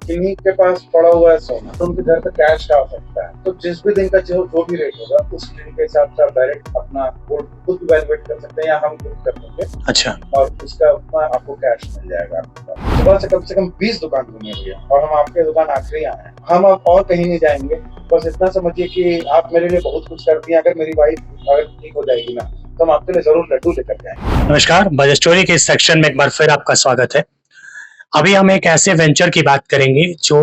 किन्हीं के पास पड़ा हुआ है सोना तो उनके घर पे कैश का आवश्यकता है, तो जिस भी दिन का जो भी रेट होगा उस दिन के हिसाब से आप डायरेक्ट अपना गोल्ड खुद वैल्यूएट कर सकते हैं या हम खुद कर देंगे। अच्छा, और उसका उतना आपको कैश मिल जाएगा आपके पास। सुबह से कम 20 दुकान घूमे भैया और हम आपके दुकान आखिरी आए हैं। हम अब और कहीं नहीं जाएंगे, बस इतना समझिए कि आप मेरे लिए बहुत कुछ करती हैं। अगर मेरी वाइफ अगर ठीक हो जाएगी ना तो हम आपके लिए जरूर लड्डू लेकर जाएंगे। नमस्कार, बजाज स्टोरी के इस सेक्शन में एक बार फिर आपका स्वागत है। अभी हम एक ऐसे वेंचर की बात करेंगे जो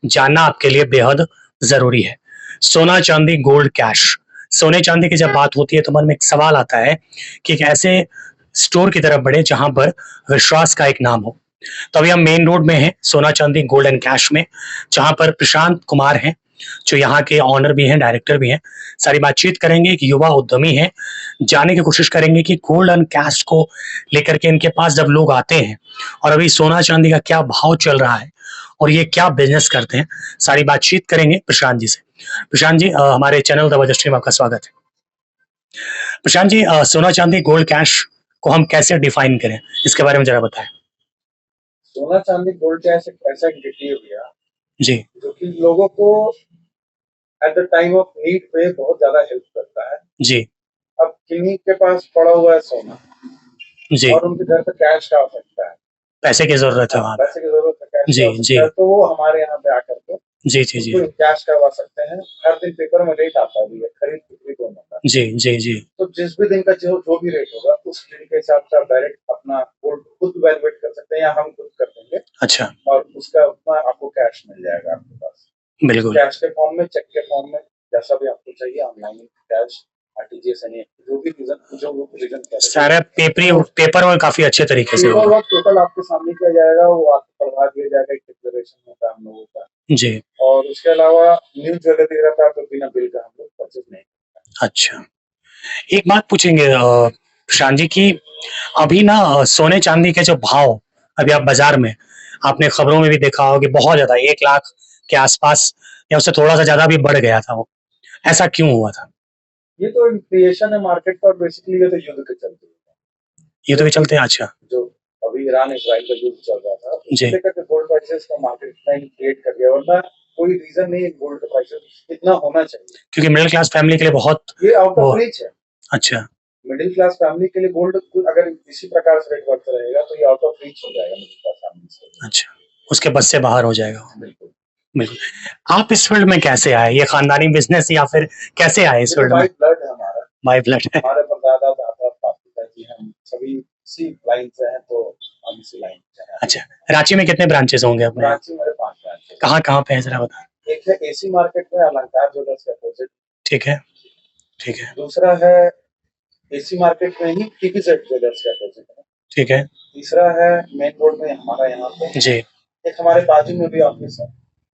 जानना आपके लिए बेहद जरूरी है। सोना चांदी गोल्ड कैश। सोने चांदी की जब बात होती है तो मन में एक सवाल आता है कि एक ऐसे स्टोर की तरफ बढ़े जहां पर विश्वास का एक नाम हो। तो अभी हम मेन रोड में हैं, सोना चांदी गोल्ड एंड कैश में, जहां पर प्रशांत कुमार हैं जो यहाँ के ऑनर भी हैं, डायरेक्टर भी हैं। सारी बातचीत करेंगे, एक युवा उद्यमी है, जानने की कोशिश करेंगे कि गोल्ड एंड कैश को लेकर के इनके पास जब लोग आते हैं और अभी सोना चांदी का क्या भाव चल रहा है और ये क्या बिजनेस करते हैं, सारी बातचीत करेंगे प्रशांत जी से। प्रशांत जी, हमारे चैनल द बजाज स्ट्रीम आपका स्वागत है। प्रशांत जी, सोना चांदी गोल्ड कैश को हम कैसे डिफाइन करें, इसके बारे में जरा बताएं। सोना चांदी गोल्ड कैश एक ऐसा एंटिटी है भैया जी, जो कि लोगों को at the time of need पे बहुत ज्यादा हेल्प करता है। जी, अब किन्हीं के पास पड़ा हुआ है सोना जी, और उनके घर पे कैश का आवश्यकता है, पैसे की जरूरत है वहां पे। पैसे की जरूरत है, कैश की जी, जी, आवश्यकता है, तो वो हमारे यहाँ पे आकर के जी, जी, जी, उसको कैश करवा सकते हैं। हर दिन पेपर में रेट आता भी है, खरीद बिक्री दोनों का। जी, जी, जी, तो जिस भी दिन का जो भी रेट होगा उस दिन के हिसाब से आप डायरेक्ट अपना गोल्ड खुद वैल्यूएट कर सकते हैं या हम खुद कर देंगे। अच्छा, और उसका उतना आपको कैश मिल जाएगा आपके पास, बिल्कुल। कैश के फॉर्म में, चेक के फॉर्म में, जैसा भी आपको चाहिए, ऑनलाइन कैश, आरटीजीएस, जो भी रीजन सारा पेपर वर्क काफी अच्छे तरीके से पेपर होगा। वर्क टोटल आपके सामने किया जाएगा, वो आपको पढ़वा दिया जाएगा, एक डिक्लेरेशन होता है हम लोगों का। जी, और उसके अलावा न्यू ज्वेलरी रहता है तो बिना बिल का हम लोग परचेज नहीं। अच्छा। एक बात पूछेंगे प्रशांत जी की, अभी ना सोने चांदी के जो भाव अभी आप बाजार में, आपने खबरों में भी देखा होगा कि बहुत ज्यादा 1 लाख के आसपास या उससे थोड़ा सा ज्यादा भी बढ़ गया था। वो ऐसा क्यों हुआ था? ये तो क्रिएशन है मार्केट का, बेसिकली ये तो युद्ध के चलते ये तो भी चलते हैं। अच्छा, जो अभी ईरान इसराइल का युद्ध चल रहा था जी, उसको लेकर के गोल्ड प्राइसेस का मार्केट इतना क्रिएट कर गया, वरना कोई रीजन नहीं है गोल्ड का प्राइसेस इतना होना चाहिए, क्योंकि मिडिल क्लास फैमिली के लिए बहुत ये आउट ऑफ रीच है। अच्छा, मिडिल क्लास फैमिली के लिए गोल्ड अगर इसी प्रकार से रेट बढ़ता रहेगा तो ये आउट ऑफ रीच हो जाएगा मिडिल क्लास फैमिली से। अच्छा, उसके बस से बाहर हो जाएगा। बिल्कुल। बिल्कुल। आप इस फील्ड में कैसे आए? ये खानदानी बिजनेस या फिर कैसे आए इस फील्ड में? ब्लड है हमारा, माय ब्लड है। हमारे परदादा दादा पिताजी हम सभी इसी लाइन से हैं, तो हम इसी लाइन से हैं। अच्छा, रांची में कितने ब्रांचेस होंगे अपने? रांची मेरे 5 ब्रांच है। कहाँ कहाँ पे है जरा बता। एक है एसी मार्केट में अलंकार ज्वेलर्स के अपोजिट, ठीक है, ठीक है, दूसरा है एसी मार्केट में ही टीपीजेड ज्वेलर्स के अपोजिट है, ठीक है, तीसरा है मेन रोड में हमारा यहाँ पे, जी, एक हमारे बाजू में भी ऑफिस है,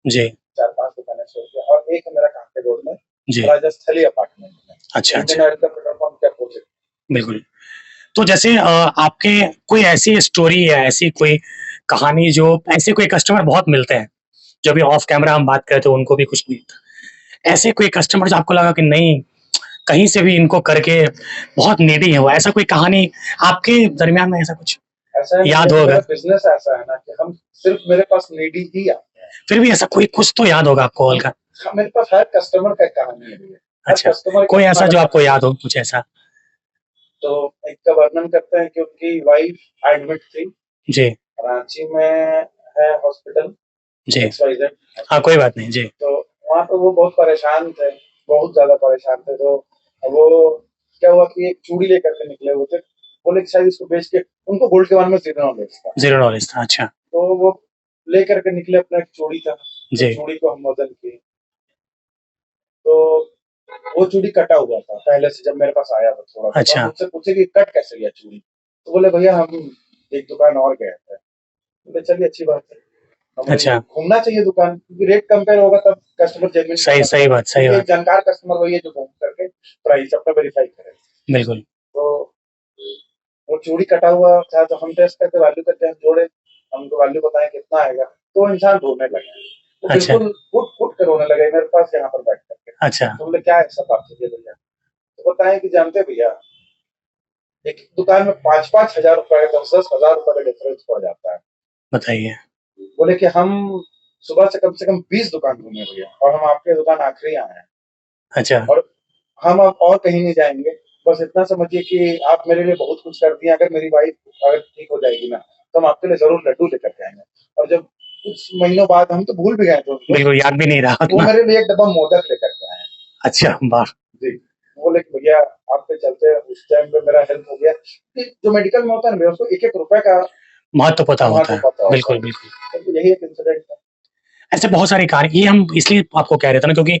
जी, 4-5 दुकानें छोड़ के, और एक है मेरा कांके रोड में जी, राजस्थली अपार्टमेंट में, अच्छा, इंडियन अच्छा, ऑयल का पेट्रोल पंप के अपोजिट। बिल्कुल। तो जैसे आपके कोई ऐसी स्टोरी या ऐसी कोई कहानी जो ऐसे कोई कस्टमर बहुत मिलते हैं, जो भी ऑफ कैमरा हम बात करते हैं उनको भी कुछ नहीं था, ऐसे कोई कस्टमर जो आपको लगा कि नहीं, कहीं से भी इनको करके बहुत नीडी है वो, ऐसा कोई कहानी आपके दरमियान में ऐसा कुछ ऐसा है याद होगा? बिजनेस ऐसा है ना कि हम सिर्फ मेरे पास नीडी ही आते हैं, फिर भी ऐसा कोई कुछ तो याद होगा आपको हल्का? मेरे पास हर कस्टमर का कहानी है, हर अच्छा, कस्टमर कोई ऐसा जो आपको याद हो कुछ ऐसा? तो एक का वर्णन करते हैं कि उनकी वाइफ एडमिट थी जी, रांची में, है हॉस्पिटल जी, XYZ। हाँ, कोई बात नहीं। जी, तो वहाँ पे वो बहुत परेशान थे, बहुत ज्यादा परेशान थे। तो वो क्या हुआ कि एक चूड़ी लेकर के निकले हुए थे, बोले कि शायद इसको बेच के, उनको गोल्ड के बारे में जीरो नॉलेज था, जीरो नॉलेज था। अच्छा, तो वो लेकर के निकले, अपना एक चूड़ी था, जी, तो चूड़ी को हम वजन किए, तो वो चूड़ी कटा हुआ था पहले से, जब मेरे पास आया था थोड़ा सा, अच्छा, तो मुझसे पूछे कि कट कैसे गया चूड़ी, तो बोले भैया हम एक दुकान और गए थे। बोले चलिए अच्छी बात है, अच्छा, घूमना चाहिए दुकान, क्योंकि रेट कंपेयर होगा तब कस्टमर जेन्युइन, सही सही बात, सही बात, जानकार कस्टमर वही है जो घूम करके प्राइस अपना वेरीफाई करे। बिल्कुल, तो वो चूड़ी कटा हुआ था, तो हम टेस्ट करके वैल्यू करके हम जोड़े, हमको वैल्यू बताएं कितना आएगा, तो इंसान रोने लगे, तो अच्छा, बिल्कुल फुट फुट कर रोने लगे मेरे पास यहाँ पर बैठ करके। अच्छा, तो बोले क्या ऐसा बात है भैया, तो बताएं कि जानते भैया एक दुकान में 5-5 हजार रुपए, 10-10 हजार रुपए का डिफरेंस पड़ जाता है। बताइए। बोले कि हम सुबह से कम 20 दुकान घूमे भैया, और हम आपके दुकान आखिरी आए हैं, अच्छा, और हम अब और कहीं नहीं जाएंगे। बस इतना समझिए कि आप मेरे लिए बहुत कुछ करती हैं। अगर मेरी वाइफ अगर ठीक हो जाएगी ना, तो हम आपके लिए जरूर लड्डू लेकर के आएंगे। और जब कुछ महीनों बाद, हम तो भूल भी गए थे उनको, बिल्कुल याद भी नहीं रहा वो उतना। मेरे लिए एक डब्बा मोदक लेकर के आए हैं। अच्छा, वाह! जी, वो बोले कि भैया आपके चलते उस टाइम पे मेरा हेल्प हो गया। कि जो मेडिकल में होता है ना भैया, उसको एक-एक रुपए का महत्व पता होता महत्व है। पता होता बिल्कुल, है। बिल्कुल। तो यही एक इंसिडेंट था। ऐसे बहुत सारे कार्य ये हम इसलिए आपको कह रहे थे ना, क्योंकि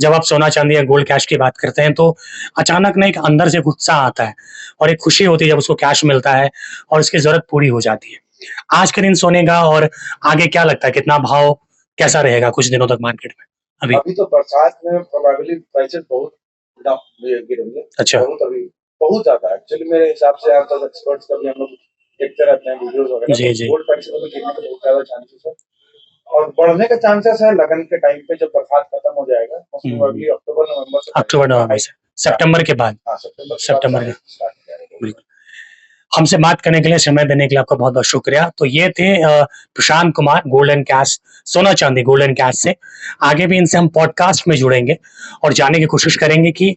जब आप सोना चांदी या गोल्ड कैश की बात करते हैं तो अचानक ना एक अंदर से उत्साह आता है और एक खुशी होती है जब उसको कैश मिलता है और उसकी जरूरत पूरी हो जाती है। आज के दिन सोने का और आगे क्या लगता है, कितना भाव कैसा रहेगा कुछ दिनों तक मार्केट में अभी? अभी तो बरसात में प्रोबेबली प्राइसेस बहुत डाउन गिरेंगे। अच्छा। बहुत अभी बहुत ज्यादा एक्चुअली मेरे हिसाब से, आप सब एक्सपर्ट्स का भी हम लोग देखते रहते हैं वीडियोस वगैरह, जी, तो जी। गोल्ड प्राइस में गिरने के बहुत ज्यादा चांसेस है। और बढ़ने का चांसेस है लगन के टाइम पे, जब बरसात खत्म हो जाएगा, मोस्ट प्रोबेबली अक्टूबर नवंबर से अक्टूबर नवंबर से सितंबर के बाद। हाँ, सितंबर के बाद सितंबर का स्टार्ट हो जाएगा। बिल्कुल। हमसे बात करने के लिए, समय देने के लिए आपका बहुत बहुत शुक्रिया। तो ये थे Prashant Kumar, gold and cash, सोना चांदी गोल्ड एंड कैश से। आगे भी इनसे हम पॉडकास्ट में जुड़ेंगे और जानने की कोशिश करेंगे कि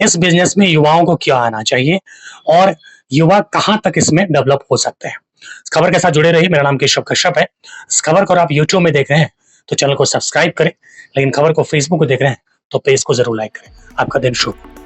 इस बिजनेस में युवाओं को क्या आना चाहिए और युवा कहाँ तक इसमें डेवलप हो सकते हैं। इस खबर के साथ जुड़े रहिए। मेरा नाम केशव कश्यप है। इस खबर को अगर आप यूट्यूब में देख रहे हैं तो चैनल को सब्सक्राइब करें, लेकिन खबर को फेसबुक को देख रहे हैं तो पेज को जरूर लाइक करें। आपका दिन शुभ हो।